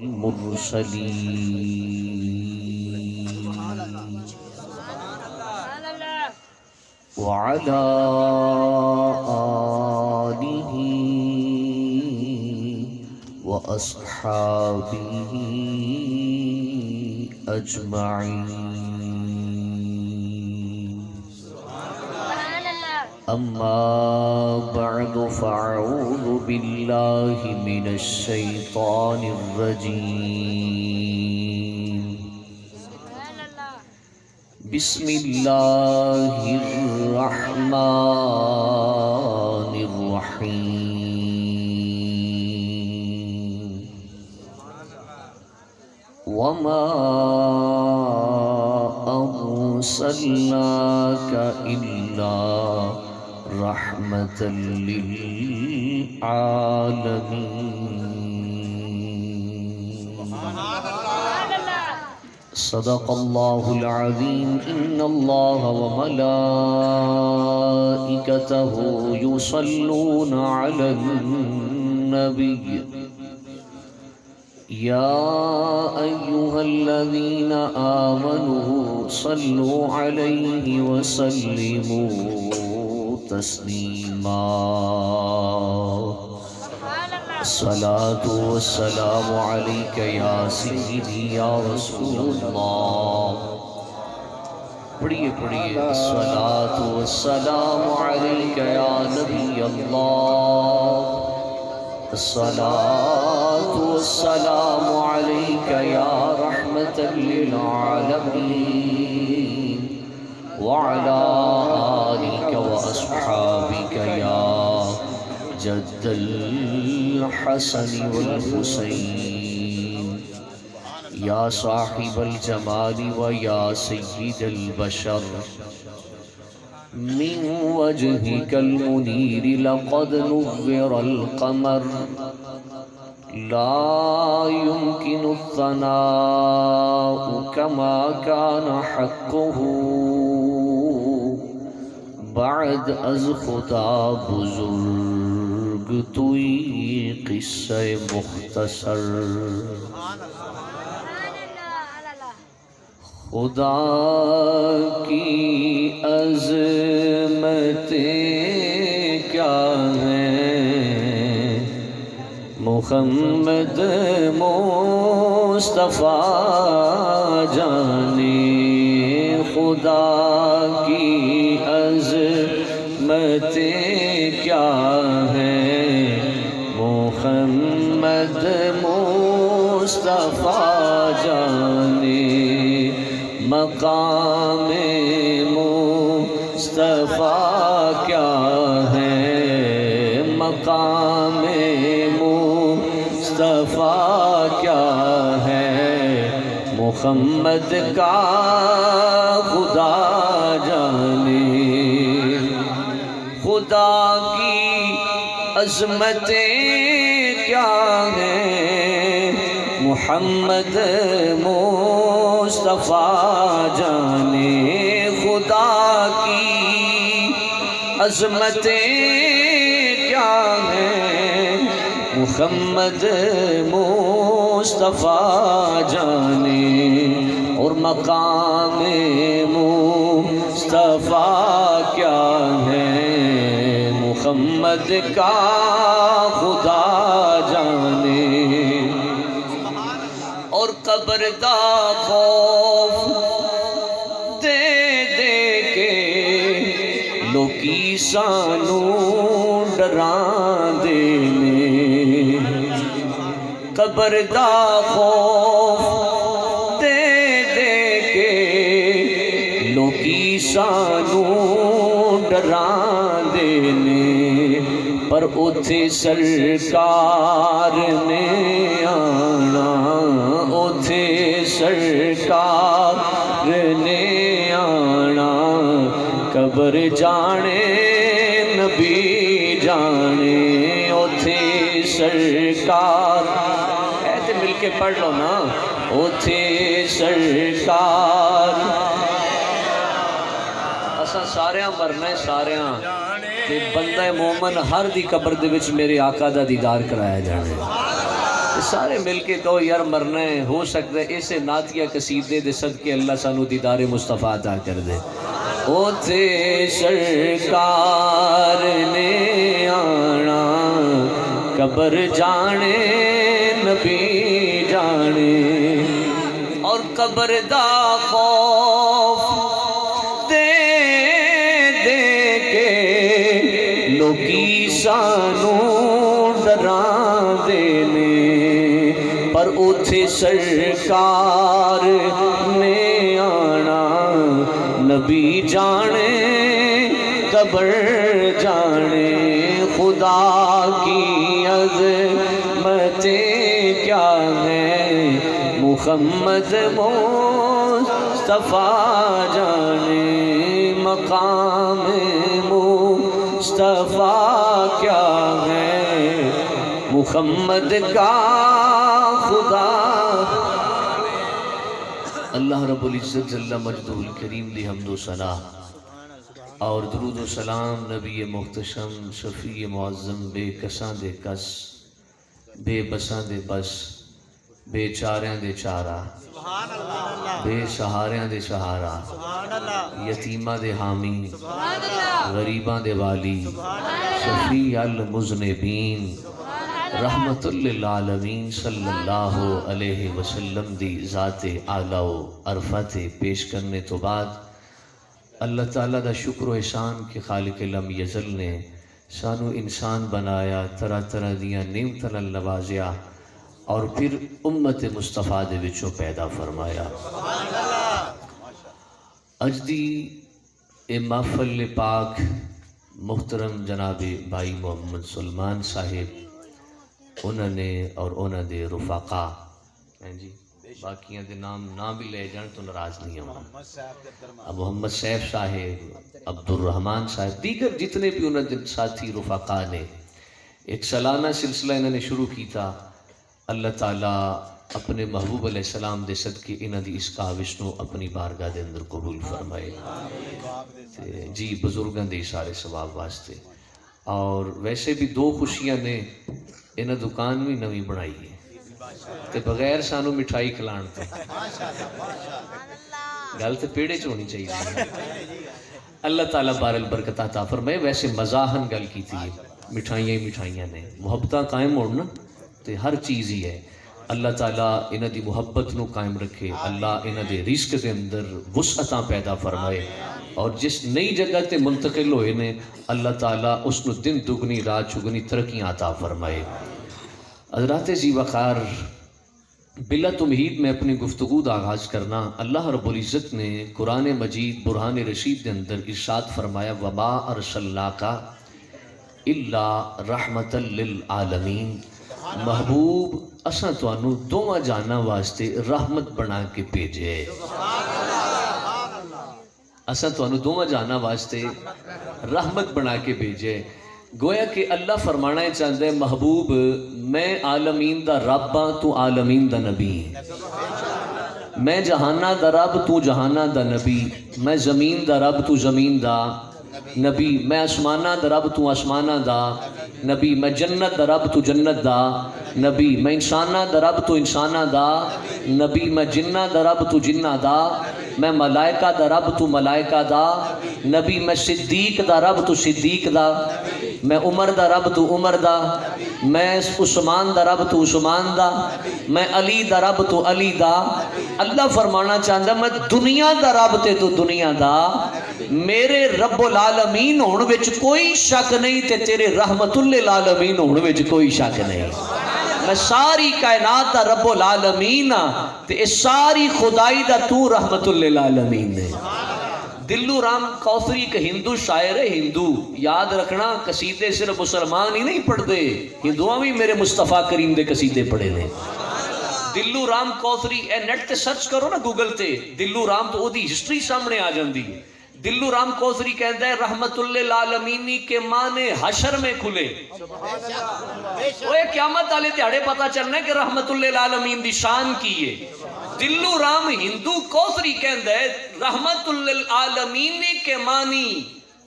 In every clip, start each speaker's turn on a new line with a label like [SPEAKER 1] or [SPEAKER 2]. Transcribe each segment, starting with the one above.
[SPEAKER 1] المرسلين وعلى آله وأصحابه أجمعين. أما بعد فأعوذ بالله من الشيطان الرجيم. بسم الله الرحمن الرحيم. وما أرسلناك إلا رحمة للعالمين. صدق الله العظيم. إن الله وملائكته يصلون على النبي يا أيها الذين آمنوا صلوا عليه وسلموا تسليما. الصلاة والسلام عليك يا سيدي يا رسول الله. پڑھیے الصلاة والسلام عليك يا نبي الله. الصلاة والسلام عليك يا رحمة للعالمين وعلى آلك وأصحابك يا جد الحسن والحسين يا صاحب الجمال ويا سيد البشر. من وجهك المنير لقد نور القمر. لا يمكن الثناء كما كان حقه بعد از خدا بزرگ توی قصہ مختصر. خدا کی عظمتیں کیا ہیں محمد مصطفیٰ جانے. خدا کی عظمتیں کیا ہیں محمد مصطفیٰ جانے. مقام مصطفیٰ کیا ہے مقام مصطفیٰ کیا ہے محمد کا خدا جانے. خدا کی عظمتیں کیا ہیں محمد مصطفیٰ جانے. خدا کی عظمتیں کیا ہیں محمد مصطفیٰ جانے. اور مقام مصطفیٰ کیا ہے محمد کا خدا جانے. اور قبر دا خوف دے دے کے لوکی سانو ڈران دینے. قبر دا خوف دے دے کے لوکی سانو ڈران دینے. پر اتھے سرکار نے آنا اتھے سرکار نے آنا. قبر جانے نبی جانے اتھے سرکار. ایسے مل کے پڑھ لو نا. اتھے سرکار اساں ساریاں مرنا ہے ساریاں تے بندہ مومن ہر دی قبر دے وچ میرے آقا دا دیدار کرایا جانا ہے. سارے مل کے کہو یار مرنا ہے، ہو سکتا ہے اسے نعتیہ قصیدے دے صدقے اللہ سانو دیدار مصطفیٰ عطا کر دے۔ اوتھے سرکار نے آنا، قبر جانے نبی جانے، اور قبر دا خوف دے دے کے لوکی سانو ڈراں دینے، پر اوتھے سرکار نے آنا، نبی جانے قبر جانے، خدا کی عظمتیں کیا ہیں محمد مصطفیٰ جانے، مقام مصطفیٰ کیا ہے محمد کا خدا۔ اللہ رب العزت جل مجدہ الکریم دی حمد و ثنا اور درود و سلام نبی محتشم شفیع معظم بے کساں دے کس، بے بساں دے بس، بے چاریاں دے چارہ، بے سہاریاں دے سہارا، یتیماں دے حامی، غریباں دے والی، شفیع المذنبین، رحمت للعالمین صلی اللہ علیہ وسلم دی ذات اعلیٰ و عرفت پیش کرنے تو بعد اللہ تعالیٰ دا شکر و احسان کہ خالق لم یزل نے سانو انسان بنایا، طرح طرح دیاں نعمتاں نال نوازیا، اور پھر امت مصطفیٰ دے وچوں پیدا فرمایا۔ اج دی اے محفل پاک محترم جناب بھائی محمد سلمان صاحب انہوں نے اور انہوں دے رفقا جی باقیاں دے نام بھی لے جان تو ناراض نہیں ہونا، محمد سیف صاحب، عبد الرحمن صاحب، دیگر جتنے بھی انہوں دے ساتھی رفقا نے ایک سالانہ سلسلہ انہوں نے شروع کی تھا۔ اللہ تعالیٰ اپنے محبوب علیہ السلام دے صدقے انہوں دی اس کاوش نو اپنی بارگاہ دے اندر قبول فرمائے جی، بزرگاں دے سارے ثواب واسطے۔ اور ویسے بھی دو خوشیاں نے، انہیں دکان بھی نویں بنائی ہے تے بغیر سانو مٹھائی کھلان تے گل تے پیڑے چ ہونی چاہیے۔ اللہ تعالیٰ بار البرکت عطا فرمائے۔ ویسے مزاحن گل کی تھی، مٹھائیاں ہی مٹھائیاں نے، محبتاں قائم ہونا تے ہر چیز ہی ہے۔ اللہ تعالیٰ انہاں دی محبت نو قائم رکھے، اللہ انہاں دے رزق دے اندر وسعتاں پیدا فرمائے، اور جس نئی جگہ تے منتقل ہوئے نے اللہ تعالیٰ اس نو دن دگنی رات چگنی ترقیاں عطا فرمائے۔ حضرات ذی وقار، بلا تمہید میں اپنی گفتگو دا آغاز کرنا۔ اللہ رب العزت نے قرآن مجید برہان رشید دے اندر ارشاد فرمایا وَمَا أَرْسَلْنَاكَ إِلَّا رَحْمَةً لِلْعَالَمِينَ، محبوب اساں توانوں دوواں جہاناں واسطے رحمت بنا کے بھیجے، اساں توانوں دوواں جہاناں واسطے رحمت بنا کے بھیجے۔ گویا کہ اللہ فرمانا چاہتا ہے محبوب میں عالمین دا رب ہاں، تو عالمین دا نبی، میں جہانہ دا رب تو جہانہ دا نبی، میں زمین دا رب تو زمین دا نبی، میں آسمانہ دا رب تو آسمانہ دا نبی، میں جنت دا رب تو جنت دا نبی، میں انسانہ دا رب تو انسانہ دا نبی، میں جنہ دا رب تو جنہ دا، میں ملائکہ دا رب تو ملائکہ دا نبی، میں صدیق دا رب تو صدیق دا، میں عمر دا رب تو عمر دا، میں عثمان دا رب تو عثمان دا، میں علی دا رب تو علی دا۔ اللہ فرمانا چاہتا میں دنیا دا رب تے تو دنیا دا، میرے رب العالمین ہون وچ کوئی شک نہیں تے تیرے رحمت للعالمین ہون وچ کوئی شک نہیں۔ میں ساری کائنات دا رب العالمین تے اس ساری خدائی دا تو رحمت للعالمین ہے۔ دلو رام کوثری کا ہندو شاعر ہے، ہندو یاد رکھنا، قصیدے صرف مسلمان ہی نہیں پڑھ دے، ہندوؤں بھی میرے مصطفیٰ کریم دے قصیدے پڑھے نے۔ دلو رام کوثری اے نیٹ تے سرچ کرو نا گوگل تے، دلو رام تو دی ہسٹری سامنے آ جاندی ہے۔ دلو رام کوثری کہتا ہے رحمت للعالمینی کے معنی حشر میں کھلے، وہ قیامت والے دیہاڑے پتہ چلنا ہے کہ رحمت للعالمین دی شان کی ہے۔ دلو رام ہندو کوثری کہتا ہے رحمت للعالمین کے معنی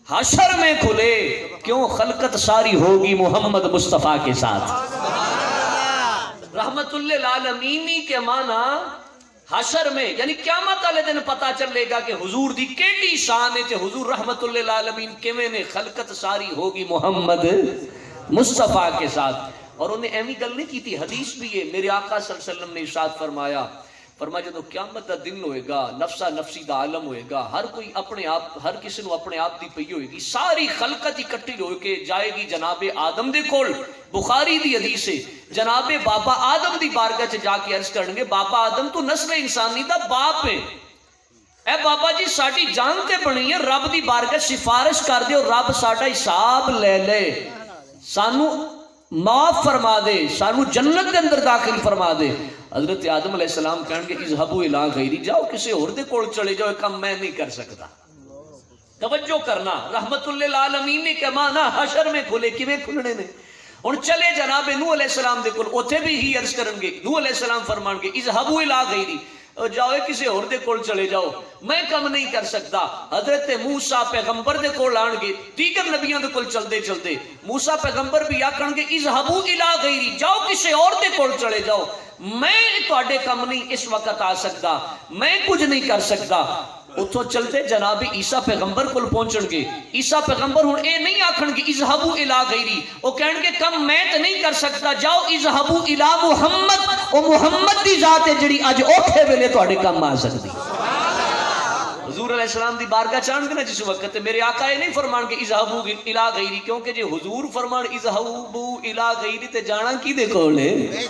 [SPEAKER 1] حشر میں کھلے، کیوں خلقت ساری ہوگی محمد مصطفیٰ کے ساتھ۔ رحمت للعالمین کے معنی حشر میں یعنی قیامت والے دن پتا چلے گا کہ حضور دی کیڑی شان ہے تے حضور رحمت للعالمین کیویں نے خلقت ساری ہوگی محمد مصطفیٰ کے ساتھ. اور انہیں ایمی گل نہیں کی تھی, حدیث بھی ہے, میرے آقا صلی اللہ علیہ وسلم نے ارشاد فرمایا جب قیامت دا دن ہوئے گا, نفسا نفسی دا عالم ہوئے گا, ہر کوئی اپنے آپ, ہر کسی نو اپنے آپ دی پئی ہوئے گی, ساری خلقت اکٹھی ہو کے جائے گی جناب آدم دے کول. بخاری دی حدیث ہے, جناب بابا آدم دی بارگاہ چ جا کے عرض کرن گے, بابا آدم تو نسل انسانی دا باپ ہے, اے بابا جی ساڈی جان تے بنی ہے, رب دی بارگاہ سفارش کر دے اور رب ساڈا حساب لے لے, سانو معاف فرما دے, سانو جنت دے اندر داخل فرما دے. حضرت آدم علیہ السلام کہن گے اذهبوا الی غیری, جاؤ کسی اور دے کول چلے جاؤ, کام میں نہیں کر سکتا. توجہ کرنا, رحمت للعالمین کے معنی حشر میں کھلے, کیویں کھلنے نے. ہن چلے جناب نوح علیہ السلام دے کول, اوتھے بھی ہی عرض کرن گے, نوح علیہ السلام فرمان گے اذهبوا الی غیری, جاؤ کسی اور دے کول چلے جاؤ, میں کم نہیں کر سکتا. حضرت موسیٰ پیغمبر دے کول آن گے, دیگر نبیوں دے کول چلتے چلتے موسیٰ پیغمبر بھی آکھن گے اذهبوا الی غیری, جاؤ کسی اور دے کول چلے جاؤ, میں تواڈے کم نہیں اس وقت آ سکتا, میں کچھ نہیں کر سکتا. اتھوں چلتے جناب عیسیٰ پیغمبر کول پہنچن گے, عیسیٰ پیغمبر ہن اے نہیں آکھن گے اذهبوا الی غیری, او کہن گے کم میں تے نہیں کر سکتا, جاؤ اذهبوا الی محمد, او محمد دی ذات ہے جڑی اج اوکھے ویلے تواڈے کم آ سکدی. حضور علیہ السلام دی بارگاہ چاہن گے نا جس وقت, میرے آقا یہ نہیں فرمان کہ اذهبوا الی غیری, کیونکہ جی حضور فرمان اذهبوا الی غیری تے جانا کی دے کول ہے.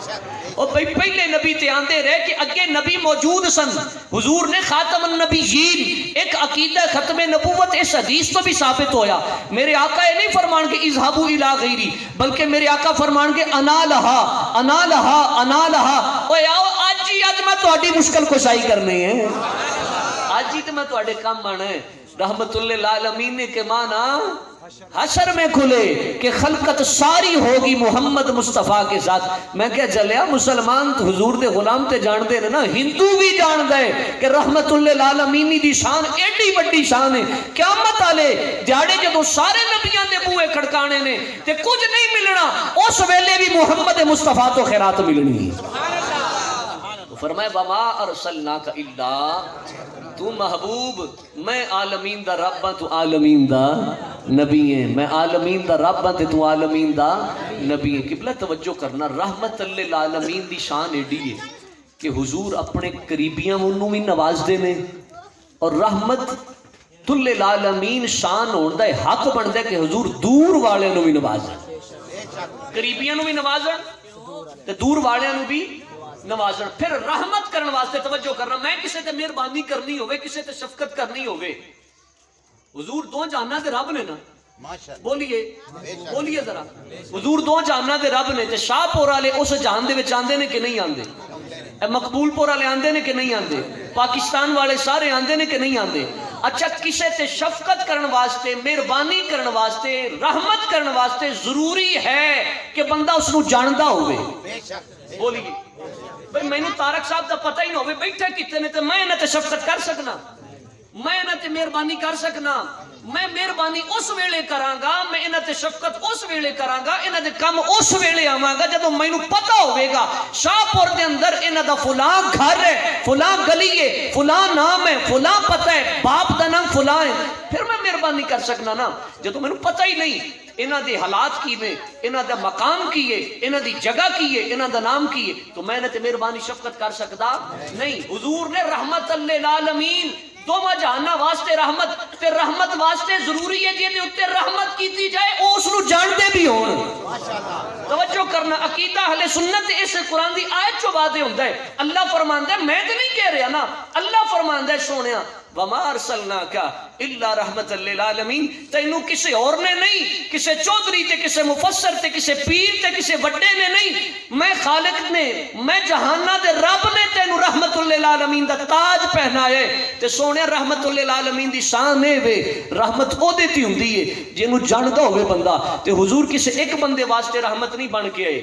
[SPEAKER 1] اور پہلے نبی تے آندے رہے کہ اگے نبی موجود سن, حضور نے خاتم النبیین, ایک عقیدہ ختم نبوت اس حدیث تو بھی ثابت ہویا. میرے آقا یہ نہیں فرمان کہ اذهبوا الی غیری, بلکہ میرے آقا فرمان کہ انا لہا انا لہا انا لہا, اوے آؤ آج ہی آج میں تہاڈی مشکل کشائی کرنی ہے, آج ہی تو میں تواڈے کام آنا ہے. رحمت للعالمین کے معنی حشر میں کھلے کہ خلقت ساری ہوگی محمد مصطفیٰ کے ساتھ. میں کیا چلیا مسلمان حضور دے غلام تے جان دے نا, ہندو بھی جان دے کہ رحمت للعالمین دی شان ایڈی بڑی شان ہے. قیامت والے دیہاڑے جدوں سارے نبیاں دے بوئے کھڑکانے نے تے کچھ نہیں ملنا, اس ویلے بھی محمد مصطفیٰ تو خیرات ملنی. فرمایا وما ارسلناک الا, تو محبوب میں عالمین دا رب ہاں, تو عالمین دا نبی ہے, میں عالمین دا رب ہاں تے تو عالمین دا نبی ہے. قبلہ توجہ کرنا, رحمت للعالمین دی شان ایڈی ہے کہ حضور اپنے قریبیاں انہوں بھی نواز دے نے, اور رحمت للعالمین شان ہون دا حق بندا ہے کہ حضور دور والے نو بھی نوازن, قریبیاں نو بھی نوازن تے دور والے نو بھی نوازن. پھر رحمت کرن واسطے توجہ کرنا, میں کسے تے مہربانی کرنی ہوئے, کسے تے شفقت کرنی ہوئے, حضور دو جہاناں دے رب نے نا, بولیے بولیے ذرا, حضور دو جہاناں دے رب نے. تے شاہ پور والے اس جہان دے وچ آندے نے کہ نہیں آندے, مقبول پور والے آندے نے کہ نہیں آندے, پاکستان والے سارے آندے نے کہ نہیں آندے. اچھا کسے تے شفقت کرن واسطے, مہربانی کرن واسطے, رحمت کرن واسطے ضروری ہے کہ بندہ اس نو جاندا ہوئے. بولیے بھئی میں تارک صاحب دا پتہ ہی نہ ہوئے بیٹھے کتے نے, تے میں انہاں تے شفقت کر سکنا, میں انہاں تے مہربانی کر سکنا, میں مہربانی اس ویلے کراں گا, میں انہاں تے شفقت اس ویلے کراں گا, انہاں دے کم اس ویلے آواں گا جدوں مینوں پتہ ہوے گا شاہ پور دے اندر انہاں دا فلاں گھر ہے, فلاں گلی ہے, فلاں نام ہے, فلاں پتہ ہے, باپ دا نام فلاں ہے, پھر میں مہربانی کر سکنا نا. جدوں مینوں پتہ ہی نہیں انہاں دے حالات کی میں, انہاں دا مقام کی ہے, انہاں دی جگہ کی ہے, انہاں دا نام کی ہے, تو میں نے تے مہربانی شفقت کر سکتا نہیں. حضور نے رحمت للعالمین دوواں جہاناں واسطے رحمت, تے رحمت واسطے ضروری ہے جے دے اوتے رحمت کیتی جائے او اس نو جانتے بھی ہون. توجہ کرنا, عقیدہ اہل سنت اس قرآن دی آیت چوں واضح ہوندا ہے. اللہ فرماندا ہے, میں تے نہیں کہہ رہا نا, اللہ فرماندا ہے سونیا وما ارسلناک الا رحمت للعالمین, تینوں کسی اور نے نہیں, کسی چودھری تے, کسی مفسر تے, کسی پیر تے, کسی بڑے نے نہیں, میں خالق نے, میں جہاناں دے رب نے تینوں رحمت للعالمین دا تاج پہنایا ہے. تے سونے رحمت للعالمین دی شان ہے وے, رحمت او دیتی ہوندی ہے جنوں جاندا ہوے بندہ. تے حضور کسی ایک بندے واسطے رحمت نہیں بن کے آئے,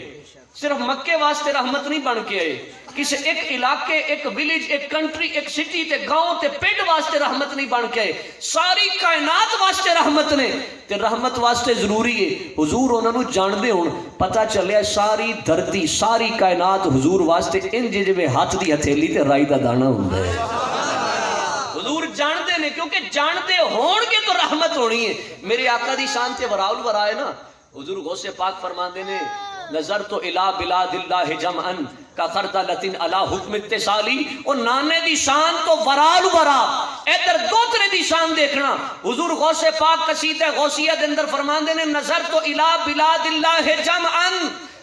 [SPEAKER 1] صرف مکے واسطے رحمت نہیں بن کے آئے, کسی ایک علاقے، ایک ولیج، ایک کنٹری، ایک سٹی تے گاؤں تے پنڈ واسطے رحمت نہیں بن کے، ساری کائنات واسطے رحمت نے تے رحمت واسطے ضروری ہے حضور انہاں نو جاندے ہون پتہ چلیا ساری دھرتی ساری کائنات حضور واسطے انج جویں ہاتھ دی ہتھیلی تے رائی دا دانا ہوندا ہے حضور جاندے نے کیونکہ جاندے ہون گے تو رحمت ہونی ہے میرے آقا دی شان تے وراء الورا ہے نا حضور غوث پاک فرماندے نے نظرت الى بلاد اللہ جمعا کا خردلۃ علی حکم اتصالی اور نانے دی شان تو وراء الورا ادھر دوترے دی شان دیکھنا حضور غوث پاک قصیدہ غوثیہ دے اندر فرماندے نے نظرت الى بلاد اللہ جمعا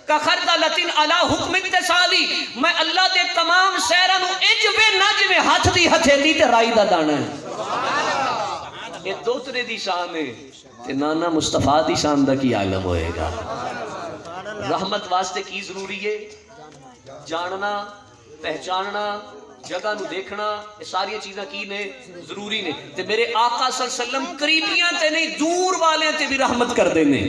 [SPEAKER 1] کا خردلۃ علی حکم اتصالی میں اللہ دے تمام شہراں نو اجوے نجوے ہاتھ دی ہتھیلی تے رائی دا دانا ہے یہ دوترے دی شان ہے تے نانا مصطفیٰ دی شان دا کی عالم ہوئے گا رحمت واسطے کی ضروری ہے جاننا پہچاننا جگہ نو دیکھنا یہ ساری چیزاں کی نے ضروری نے تے میرے آقا صلی اللہ علیہ وسلم قریبیاں تے نہیں دور والے تے بھی رحمت کر دینے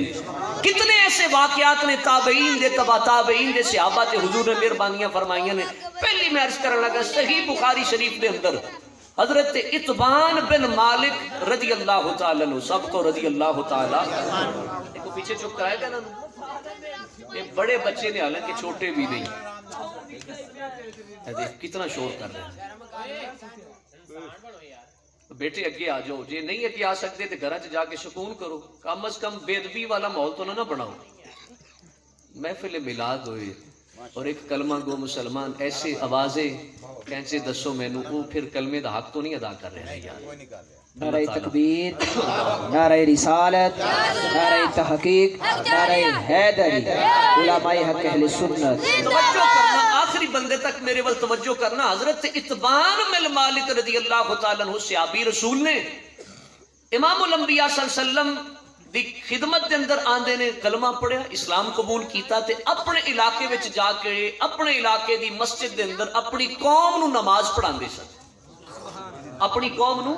[SPEAKER 1] کتنے ایسے واقعات نے تابعین دے تبا تابعین دے صحابہ تے حضور نے مہربانیاں فرمائیاں نے پہلی میں عرض کرنے لگا صحیح بخاری شریف دے اندر حضرت اتبان بن مالک رضی اللہ تعالیٰ عنہ سب کو رضی اللہ تعالیٰ ایک کو پیچھے چپ کرائے گا نا یہ بڑے بچے نے حالانکہ چھوٹے بھی نہیں دیکھ کتنا شور کر رہے ہیں بیٹے اگے آ جاؤ جی نہیں اگے آ سکتے تو گھر جا کے سکون کرو کم از کم بے ادبی والا ماحول تو نہ بناؤ محفل میلاد ہوئے اور ایک کلمہ گو مسلمان ایسے آوازیں کہنچے دسو میں نو وہ پھر کلمے دا حق تو نہیں ادا کر رہے ہیں یار
[SPEAKER 2] نعرہ تکبیر نعرہ رسالت نعرہ تحقیق نعرہ حیدری علماء حق اہل سنت
[SPEAKER 1] توجہ کرنا آخری بندے تک میرے ول توجہ کرنا حضرت اتبان بن مالک رضی اللہ تعالیٰ عنہ صحابی رسول نے امام الانبیاء صلی اللہ علیہ وسلم دی خدمت دے اندر آندے نے کلمہ پڑھیا اسلام قبول کیتا تے اپنے علاقے وچ جا کے اپنے علاقے دی مسجد دے اندر اپنی قوم نو نماز پڑھاندے سن اپنی قوم نو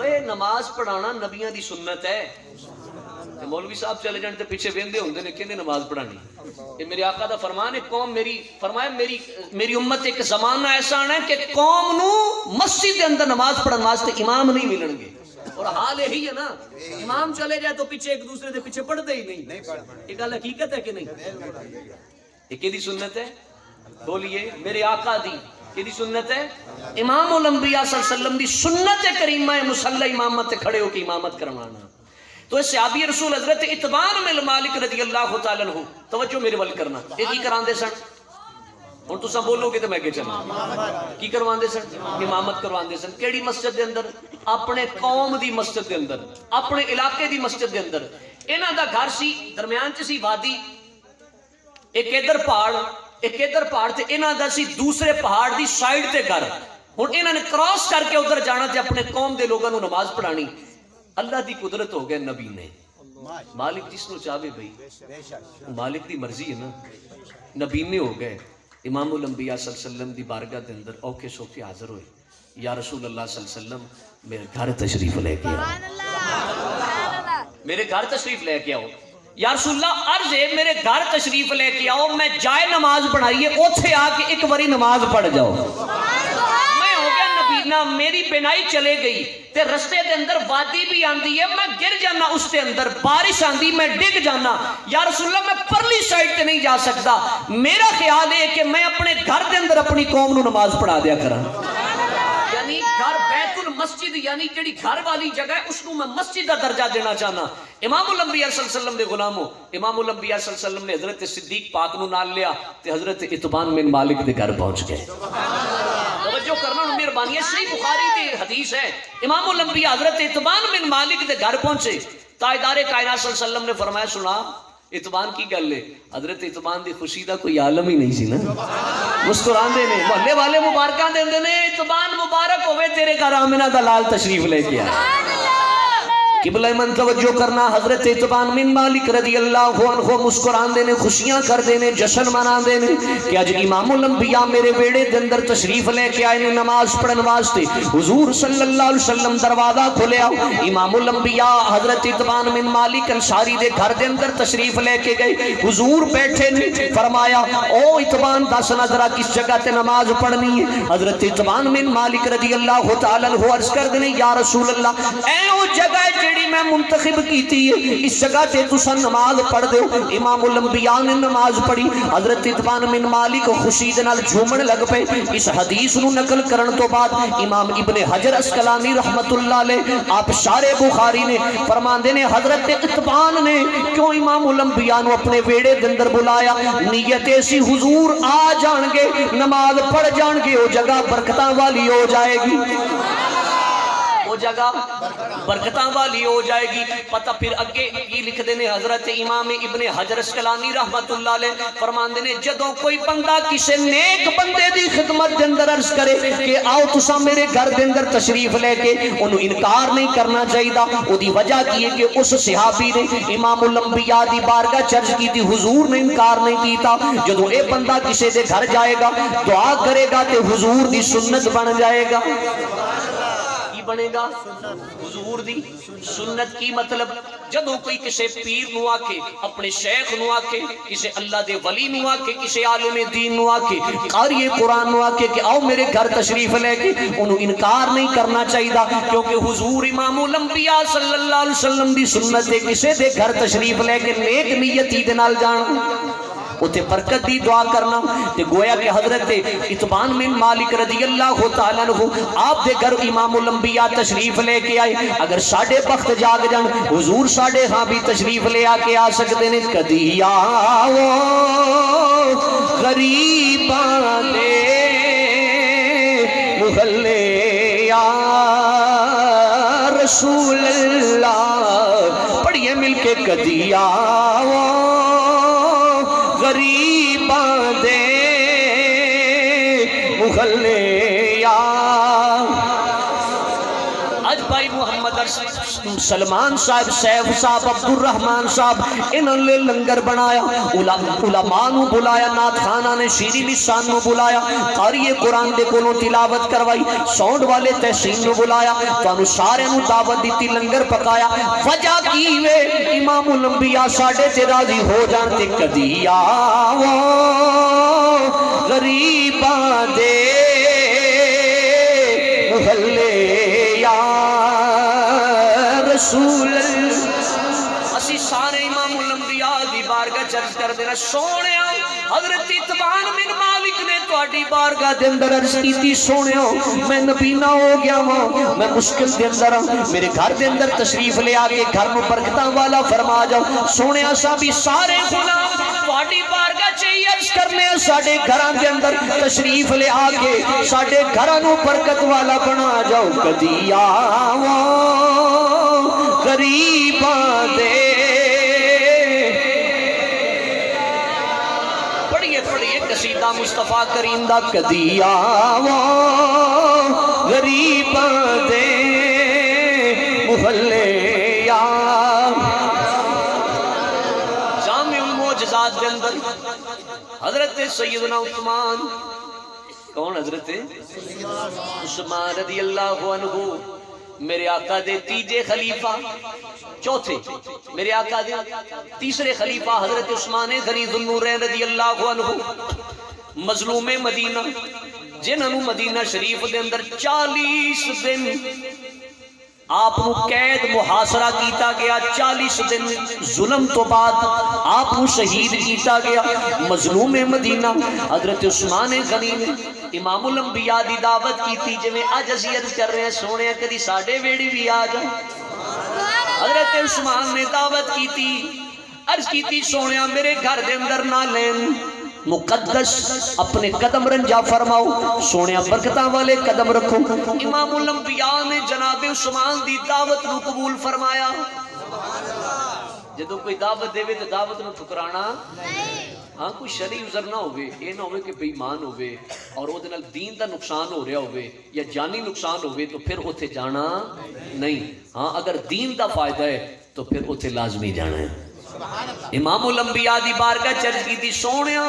[SPEAKER 1] اے نماز پڑھانا نبیاں دی سنت ہے تے مولوی صاحب چلے جان تے پیچھے ویندے ہوندے نے کہندے نماز پڑھانی یہ میرے آقا دا فرمان ہے قوم میری فرمایا میری امت ایک زمانہ ایسا آنا ہے کہ قوم نو مسجد دے اندر نماز پڑھن واسطے امام نہیں ملن گے اور حال یہی ہے نا امام چلے جائے تو پیچھے ایک دوسرے دے پیچھے پڑھتے ہی نہیں یہ گل حقیقت ہے کہ نہیں یہ کیدی سنت ہے بولیے میرے آقا دی کیدی سنت ہے امام الانبیاء صلی اللہ علیہ وسلم دی سنت کریمہ مصلی امامت کھڑے ہو کے امامت کروانا تو اس صحابی رسول حضرت اتبان بن مالک رضی اللہ تعالیٰ عنہ توجہ میرے ول کرنا یہ کی کراندے سن ہن تساں بولو گے تے میں اگے چلنا کی کرواندے سن امامت کرواندے سن کیڑی مسجد دے اندر اپنے قوم دی مسجد دے اندر اپنے علاقے دی مسجد دے اندر انہاں دا گھر سی درمیان چ سی وادی ایک ادھر پہاڑ تے انہاں دا سی دوسرے پہاڑ دی سائیڈ تے گھر ہن انہاں نے کراس کر کے ادھر جانا تے اپنے قوم دے لوگاں نو نماز پڑھانی اللہ دی قدرت ہو گئے نبی نے مالک جس نو چاہے بھئی مالک دی مرضی ہے نا نبی نے ہو گئے امام الانبیاء صلی اللہ علیہ وسلم دی بارگاہ دے اندر اوکھے سوکھے حاضر ہوئے یا رسول اللہ صلی اللہ علیہ وسلم میرے گھر تشریف لے کے آؤ میرے گھر تشریف لے کے آؤ یا رسول اللہ عرض ہے میرے گھر تشریف لے کے آؤ میں جائے نماز پڑھائیے اوتھے آ کے ایک باری نماز پڑھ جاؤ میں ہو گیا نبینا میری بینائی چلے گئی تے رستے دے اندر وادی بھی آندی ہے میں گر جانا اس دے اندر بارش آندی میں ڈگ جانا یا رسول اللہ میں پرلی سائیڈ تے نہیں جا سکتا میرا خیال ہے کہ میں اپنے گھر دے اندر اپنی قوم نو نماز پڑھا دیا کرا یعنی گھر بیت المسجد یعنی جڑی گھر والی جگہ ہے اس کو میں مسجد کا درجہ دینا چاہنا امام الانبیاء صلی اللہ علیہ وسلم دے غلاموں امام الانبیاء صلی اللہ علیہ وسلم نے حضرت صدیق پاک نو نال لیا تے حضرت اتبان بن مالک دے گھر پہنچ گئے توجہ کرنا مہربانی ہے صحیح بخاری دی حدیث ہے امام الانبیاء حضرت اتبان بن مالک دے گھر پہنچے تاجدار کائنات صلی اللہ علیہ وسلم نے فرمایا سنا اتبان کی گل ہے حضرت اتبان دی خوشی دا کوئی عالم ہی نہیں سی نا مسکراندے نے محلے والے مبارکاں دیندے نے اتبان مبارک ہوے تیرے گھر آمنہ دا لال تشریف لے کے آیا قبلہ من توجہ کرنا، حضرت اتبان بن مالک رضی اللہ عنہ مسکران دینے، خوشیاں کر دینے، جشن منا دینے کہ اج امام الانبیاء میرے بیڑے دے اندر تشریف لے کے آئے نے نماز پڑھن واسطے۔ حضور صلی اللہ علیہ وسلم دروازہ کھولیا، امام الانبیاء حضرت اتبان بن مالک انصاری دے گھر دے اندر تشریف لے کے گئے۔ حضور بیٹھے نے، فرمایا او اتبان دس نہ ذرا کس جگہ تے نماز پڑھنی ہے؟ حضرت اتبان بن مالک رضی اللہ تعالی عنہ عرض کر دینے یا رسول اللہ اے او جگہ جیڑی میں منتخب کیتی ہے اس جگہ تے تساں نماز پڑھ دیو۔ امام الانبیاء نے نماز پڑھی، حضرت اتبان بن مالک خوشی دے نال جھومن لگ پے۔ اس حدیث نو نقل کرن تو بعد امام ابن حجر اسقلانی رحمت اللہ علیہ آپ شارح بخاری نے فرماندے نے حضرت اتبان نے کیوں امام الانبیاء نو اپنے ویڑے دے اندر بلایا؟ نیت ایسی حضور آ جان گے، نماز پڑھ جان گے، وہ جگہ برکتاں والی ہو جائے گی، وہ جگہ برکتاں والی ہو جائے گی۔ پتہ پھر اگے یہ لکھ دینے حضرت امام ابن حجر اسقلانی رحمت اللہ علیہ فرماندے نے جدوں کوئی بندہ کسے نیک بندے دی خدمت دے اندر عرض کرے کہ آؤ تساں میرے گھر دے اندر تشریف لے کے، انہوں انکار نہیں کرنا چاہیے۔ او دی وجہ کی ہے کہ اس صحابی نے امام الانبیاء دی بارگاہ چرج کی تھی، حضور نے انکار نہیں کیتا۔ جدوں اے بندہ کسے دے گھر جائے گا دعا کرے گا تے حضور دی سنت بن جائے گا۔ بنے گا حضور دی سنت کی مطلب جدوں کوئی کسے پیر نو آکے، اپنے شیخ نو آکے، کسے اللہ دے ولی نو آکے، کسے عالم دین نو آکے، قاری قرآن نو آکے کہ آؤ میرے گھر تشریف لے کے، انہوں انکار نہیں کرنا چاہیے کیونکہ حضور امام الانبیاء صلی اللہ علیہ وسلم دی سنت دے کسے دے گھر تشریف لے کے نیک نیتی دے نال جان اتے برکت دی دعا کرنا۔ تے گویا کہ حضرت اتبان بن مالک رضی اللہ تعالیٰ عنہ آپ دے گھر امام الانبیاء تشریف لے کے آئے۔ اگر ساڑھے وقت جاگ جان حضور ساڑھے ہاں بھی تشریف لے آ کے آ سکتے نے۔ کدی آؤ غریباں دے محلے یا رسول اللہ، پڑھیے مل کے کدی آؤ غریباں دے محلے یا۔ آج بھائی محمد سلمان صاحب، سیف صاحب، عبد الرحمن صاحب انہوں نے لنگر بنایا، علماء نو بلایا، نعت خانہ نے شیریں لسان نو بلایا، قاری قرآن دے کولوں تلاوت کروائی، ساؤنڈ والے تحسین نو بلایا، تو سارے نو دعوت دیتی، لنگر پکایا۔ وجہ کی وے امام الانبیاء ساڑھے تے راضی ہو جانتے۔ کدی آؤ غریباں دے محلے یا رسول اللہ، اسی سارے امام الانبیاء دی بارگاہ چرچ کر دینا۔ سونیا حضرت اتبان بن مالک نے تواڈی بارگاہ دے اندر عرض کیتی، سونیا میں نبینا ہو گیا ہاں، میں مشکل دے اندر ہاں، میرے گھر دے اندر تشریف لے آ کے گھر نو برکتاں والا فرما جاؤ۔ سونیا سا بھی سارے غلام تواڈی بارگاہ چاہیے عرض کرنے ساڈے گھراں دے اندر تشریف لے آ کے ساڈے گھراں نو برکت والا بنا جاؤ۔ کدی آؤ غریباں دے، پڑھیے پڑھیے قصیدہ مصطفیٰ کریم دا۔ کدی آؤ غریباں دے محلے یا۔ جامع المعجزات دے اندر حضرت سیدنا عثمان، کون حضرت عثمان رضی اللہ عنہ میرے آقا دے تیجے خلیفہ، چوتھے میرے آقا دے تیسرے خلیفہ حضرت عثمان غنی ذو النورین رضی اللہ عنہ، مظلوم مدینہ جنہوں مدینہ شریف دے اندر 40 دن آپ کو قید محاصرہ کیتا گیا، 40 دن ظلم تو بعد آپ کو شہید کیتا گیا۔ مظلوم مدینہ حضرت عثمان غنی نے امام الانبیاء دی دعوت کیتی، جو میں آج عرض کر رہے ہیں سونے کدی ساڑھے ویڑی بھی آ جا۔ حضرت عثمان نے دعوت کیتی، عرض کیتی سونے میرے گھر دے اندر نہ لین، مقدس اپنے قدم رنجا فرماؤ، سونے برکتاں والے قدم رکھو۔ امام الانبیاء نے جناب عثمان دی دعوت نو قبول فرمایا۔ جدو کوئی دعوت دے تو دعوت نو ٹھکرانا ہاں کوئی شرعی عذر نہ ہوئے، یہ نہ ہوئے کہ بے ایمان ہوئے اور وہ نال دین دا نقصان ہو رہا ہوئے یا جانی نقصان ہوئے تو پھر اتھے جانا نہیں. ہاں اگر دین دا فائدہ ہے تو پھر اتھے لازمی جانا ہے. امام الانبیاء دی بارگاہ چرچ کی تھی سونیا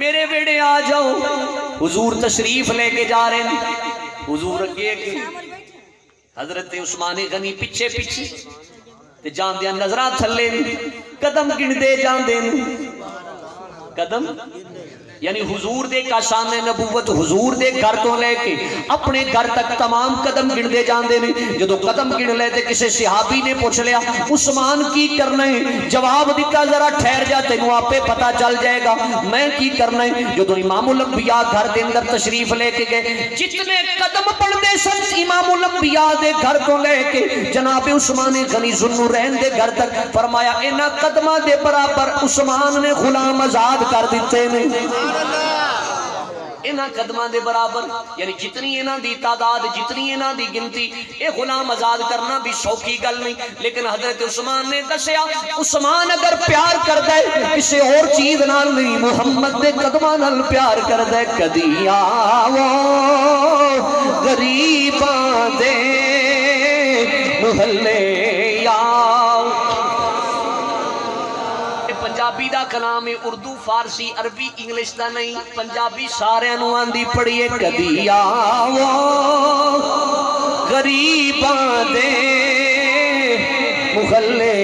[SPEAKER 1] میرے ویڑے آ جاؤ. حضور تشریف لے کے جا رہے ہیں، حضور اگے کے حضرت عثمان غنی پیچھے پیچھے تے جان دیا نظرہ تھلے قدم گن دے جان دے قدم یعنی حضور دے کا شان نبوت حضور دے گھر تو لے کے اپنے گھر تک تمام قدم گن دے جان دے جدو قدم گن لے تے کسے صحابی نے پوچھ لیا عثمان کی کرنا ہے؟ جواب دیتا ذرا ٹھہر جا تینوں آپے پتا چل جائے گا میں کی کرنا ہے. جدو امام الانبیاء گھر دے اندر تشریف لے کے گئے جتنے قدم پڑھ دے سن امام الانبیاء دے گھر تو لے کے جناب عثمان غنی ذوالنورین دے گھر تک فرمایا انہاں قدماں دے برابر عثمان نے غلام آزاد کر دیتے نے. انہاں قدماں دے برابر یعنی جتنی انہاں دی تعداد جتنی انہاں دی گنتی اے غلام آزاد کرنا بھی سوکھی گل نہیں. لیکن حضرت عثمان نے دسیا عثمان اگر پیار کردا ہے کسی اور چیز نال نہیں محمد دے قدماں نال پیار کردا ہے. کدی آو غریباں دے محلے پنجابی دا کلام ہے اردو فارسی عربی انگلش دا نہیں پنجابی سارے انوان دی پڑھیے. کدی آو غریباں دے محلے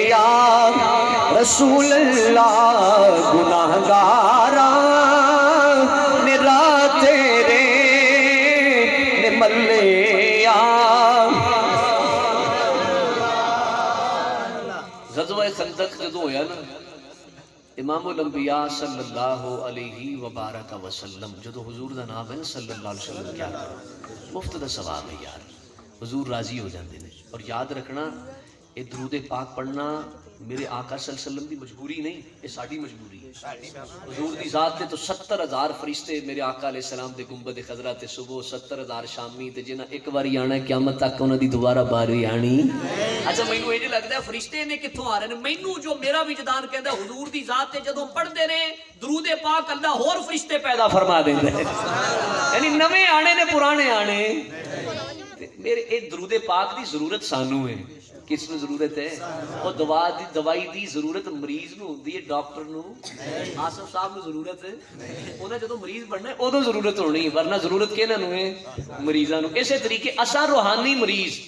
[SPEAKER 1] یا رسول اللہ گناہگاراں نے راہ تیرے نے ملے یا. غزوہ خندق جدو ہویا نا امام الانبیاء صلی اللہ علیہ وبارک وسلم جدو حضور دا نام ہے صلی اللہ علیہ وسلم کیا کرو مفت دا ثواب ہے یار حضور راضی ہو جاندے نے. اور یاد رکھنا یہ درود پاک پڑھنا میرے آقا صلی اللہ علیہ وسلم دی مجبوری نہیں یہ ساڑی مجبوری ہے. حضور دی ذات تے تو 70,000 فرشتے میرے آقا علیہ السلام دے گنبد خضرا تے صبح 70,000 شامی تے جنہ ایک باری آنا ہے قیامت تک انہاں دی دوبارہ باری آنی. اچھا مینوں یہ لگدا ہے فرشتے نے کتھوں آ رہے نے مینوں جو میرا وجدان کہندا ہے حضور دی ذات تے جدوں پڑھدے نے درود پاک اللہ ہور فرشتے پیدا فرما دیندا ہے یعنی نویں آنے نے پرانے آنے. میرے اے درود پاک دی ضرورت سانو ہے. کس نو ضرورت ہے؟ وہ دوائی دی ضرورت مریض نو ہوندی ہے ڈاکٹر نو آصف صاحب نو ضرورت ہے انہاں جدوں مریض بننا ہے اودوں ضرورت ہونی ہے ورنہ ضرورت کہنا نو ہے مریضاں نو. اسی طریقے اساں روحانی مریض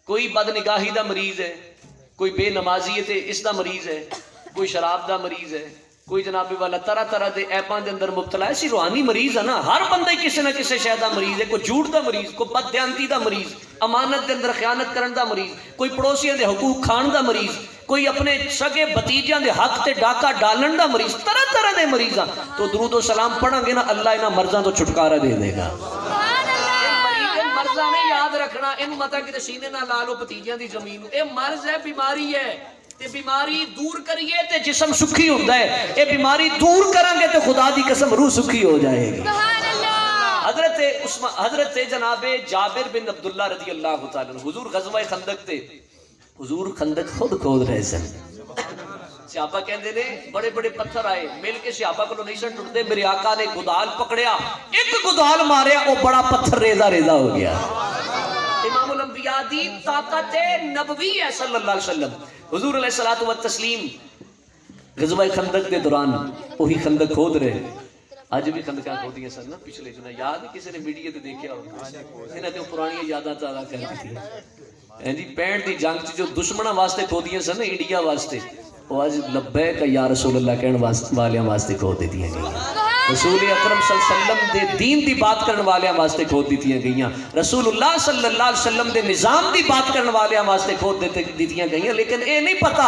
[SPEAKER 1] کوئی بد نگاہی دا مریض ہے کوئی بے نمازی ہے تے اس دا مریض ہے کوئی شراب دا مریض ہے کوئی جناب والا طرح طرح دے ایپاں دے اندر مبتلا ہے. اسی روحانی مریض ہے نا ہر بندے کسی نہ کسی شے دا مریض ہے. کوئی جھوٹ دا مریض کوئی بد دیانتی دا مریض امانت دے اندر خیانت کرن دا مریض کوئی پڑوسیاں دے حقوق کھان دا مریض کوئی اپنے سگے بتیجیاں دے حق تے ڈاکہ ڈالن دا مریض طرح طرح دے مریضاں. تو درود و سلام پڑھیں گے نا اللہ انہاں مرضاں تو چھٹکارا دے دے گا. مرضاں نے یاد رکھنا ان متا کہ سینے نہ لا لو بتیجیاں دی زمین اے مرض ہے بیماری ہے تے بیماری دور کریے تے جسم سکھی ہوندا ہے. اے بیماری دور کریں گے تے خدا دی قسم روح سکھی ہو جائے گی. حضرت جناب جابر بن عبداللہ رضی اللہ تعالی عنہ حضور غزوہ خندق تے حضور خندق خود کھود رہے سن. صحابہ کہندے نے بڑے بڑے پتھر آئے مل کے صحابہ کو نہیں سن ٹوٹدے. میرے آقا نے گدال پکڑیا ایک گدال ماریا وہ بڑا پتھر ریزہ ریزہ ہو گیا. امام الانبیاء دی طاقت نبوی ہے صلی اللہ علیہ وسلم. حضور علیہ الصلوۃ والتسلیم غزوہ خندق کے دوران وہی خندق کھود رہے. اج بھی خندقاں کھودیاں سن نا پچھلے دن یاد کسی نے میڈیا تے دیکھیا ہوگا انہاں تے پرانی یاداں تازہ کر دتی ہیں جی. 65 دی جنگ چ جو دشمناں واسطے کھودیاں سن نا انڈیا واسطے وہ اج لبیک یا رسول اللہ کہن والیاں واسطے کھود دتیاں گئیاں. رسول اکرم صلی اللہ علیہ وسلم دے دین دی بات کرنے والیاں واسطے کھود دتیاں گئیاں. رسول اللہ صلی اللہ علیہ وسلم دے نظام دی بات کرنے والیاں واسطے کھود دتیاں گئیاں. لیکن اے نہیں پتا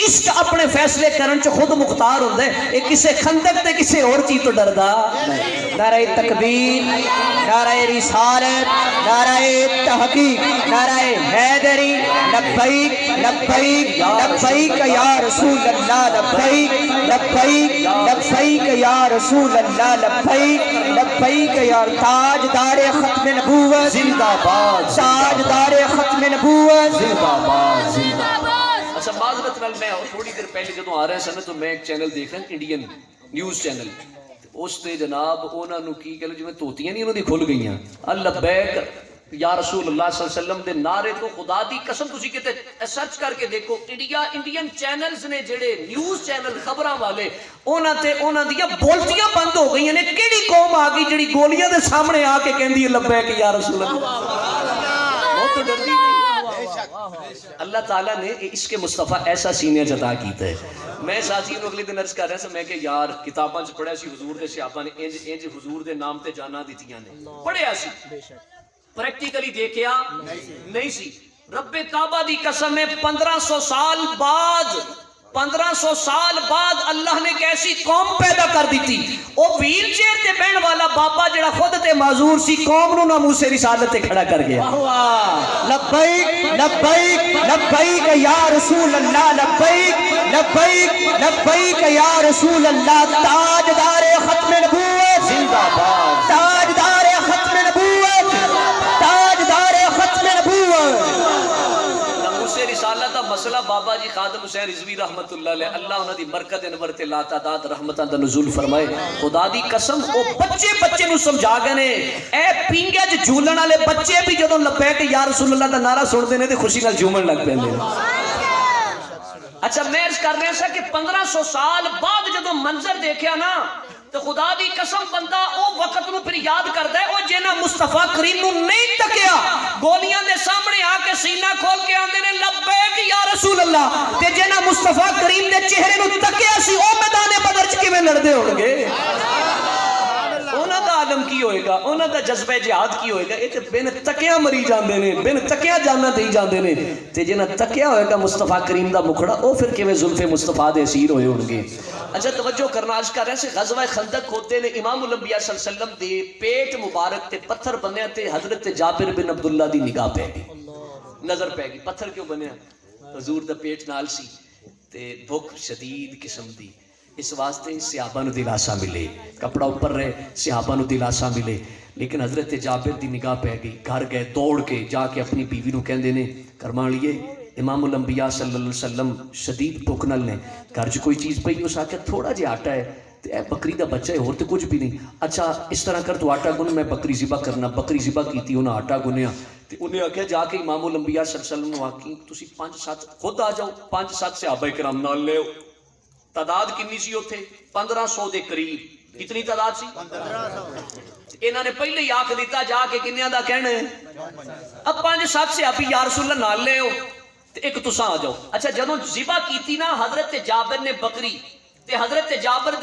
[SPEAKER 1] عشق اپنے فیصلے کرن چ خود مختار ہوندا ہے. اے کسے خندق تے کسے اور چیز تو ڈردا نہیں.
[SPEAKER 2] نعرہ تکبیر نعرہ رسالت نعرہ تحقیق نعرہ حیدری لبیک لبیک لبیک یا رسول اللہ لبیک لبیک لبیک یا رسول اللہ لبیک لبیک یا تاجدار ختم نبوت
[SPEAKER 1] زندہ باد
[SPEAKER 2] تاجدار ختم نبوت
[SPEAKER 1] زندہ باد زندہ باد. اچھا معذرت نال میں تھوڑی دیر پہلے جدوں آ رہا سا نا تو میں ایک چینل دیکھ رہا انڈین نیوز چینل اس تے جناب انہاں نو کی کہہ لو جویں توتیاں نہیں انہاں دی کھل گئیاں لبیک یا رسول اللہ صلی اللہ علیہ وسلم دے نعرے تو خدا دی قسم تسی کتے سرچ کر کے دیکھو انڈین چینلز نے جڑے نیوز چینل خبراں والے انہاں دیاں بولتیاں بند ہو گئی نے کیڑی قوم آ گئی جڑی گولیاں دے سامنے آ کے کہندی ہے لبیک یا رسول اللہ بہت تو ڈردی نہیں اللہ تعالیٰ نے اس کے مصطفیٰ ایسا سینے عطا کیتا ہے میں ساتھی نو اگلے دن عرض کر رہا سا میں کہ یار کتاباں چ پڑھیا سی حضور دے صحابہ نے انج حضور دے نام تے جانا دتیاں نے پڑھیا سی پریکٹیکلی دیکھیا نہیں سی رب کعبہ دی قسم ہے 1500 سال بعد اللہ نے ایک ایسی قوم پیدا کر دی تھی وہ ویل چیئر تے بہن والا بابا جڑا خود تے معذور سی قوم نو ناموس رسالت تے کھڑا کر گیا
[SPEAKER 2] لبیک لبیک لبیک یا رسول اللہ لبیک لبیک لبیک یا رسول اللہ تاجدار ختم نبوت
[SPEAKER 1] زندہ باد
[SPEAKER 2] تاجدار ختم نبوت تاجدار ختم نبوت
[SPEAKER 1] ناموس رسالت دا مسئلہ بابا جی خادم حسین رضوی رحمت اللہ علیہ اللہ انہاں دی برکت انور تے لا تعداد رحمتاں دا نزول فرمائے خدا دی قسم او بچے نو سمجھا گئے نے اے پینگے وچ جھولن والے بچے بھی جدوں لبیک یا رسول اللہ دا نعرہ سن دے نے تے خوشی نال جھومن لگ پیندے نے اچھا میں عرض کر رہا سا کہ 1500 سال بعد جدوں منظر دیکھیا نا تو خدا دی قسم بندہ او وقت نو پھر یاد کردا ہے او جنہ مصطفیٰ کریم نو نہیں تکیا گولیاں دے سامنے آ کے سینہ کھول کے آندے نے لبیک یا رسول اللہ تے جنہ مصطفیٰ کریم دے چہرے نو تکیا سی او میدان بدر چ کیویں لڑدے ہون گے انہاں دا عالم کی ہوئے گا انہاں دا جذبہ جہاد کی ہوئے گا اے تے بن تکیا مری جاندے نے بن تکیا جانا دے جاندے نے تے جنہ تکیا ہوئے گا مصطفیٰ کریم دا مکھڑا او پھر کیویں زلف مصطفیٰ دے اسیر ہوئے ہون گے اچھا توجہ کرنا عرض کر رہے سے غزوہ خندق ہوتے نے امام الانبیاء صلی اللہ علیہ وسلم دے پیٹ مبارک تے پتھر بنیا تے حضرت جابر بن عبداللہ دی نگاہ پہ گئی نظر پہ گئی پتھر کیوں بنیا حضور دا پیٹ نال سی تے بھوک شدید قسم دی اس واسطے صحابہ نو دلاسا ملے کپڑا اوپر رہے صحابہ نو دلاسا ملے لیکن حضرت جابر دی نگاہ پہ گئی گھر گئے دوڑ کے جا کے اپنی بیوی نو کہندے نے کرما لیے امام الانبیاء صلی اللہ علیہ وسلم شدید بھوک نال نے گھر چ کوئی چیز پئی اس آکھیا تھوڑا جہا آٹا ہے تے اے بکری دا بچہ ہے اور تے کچھ بھی نہیں اچھا اس طرح کر تو آٹا گن میں بکری ذبح کرنا بکری ذبح کیتی انہاں آٹا گنیا تے انہیں آکھیا جا کے امام الانبیاء صلی اللہ علیہ وسلم نو آکھی تسی 5-7 خود آ جاؤ 5-7 صحابہ کرام نال لے تعداد کنی سی اوتھے 1500 دے قریب کتنی تعداد سی 1500 انہاں نے پہلے ہی آکھ دیتا جا کے کنیاں دا کہنا ہے اب 5-7 صحابی یا رسول اللہ نال لے ایک تساں آ جاؤ اچھا جدوں ذبح کیتی نا حضرت جابر نے بکری تے حضرت جابر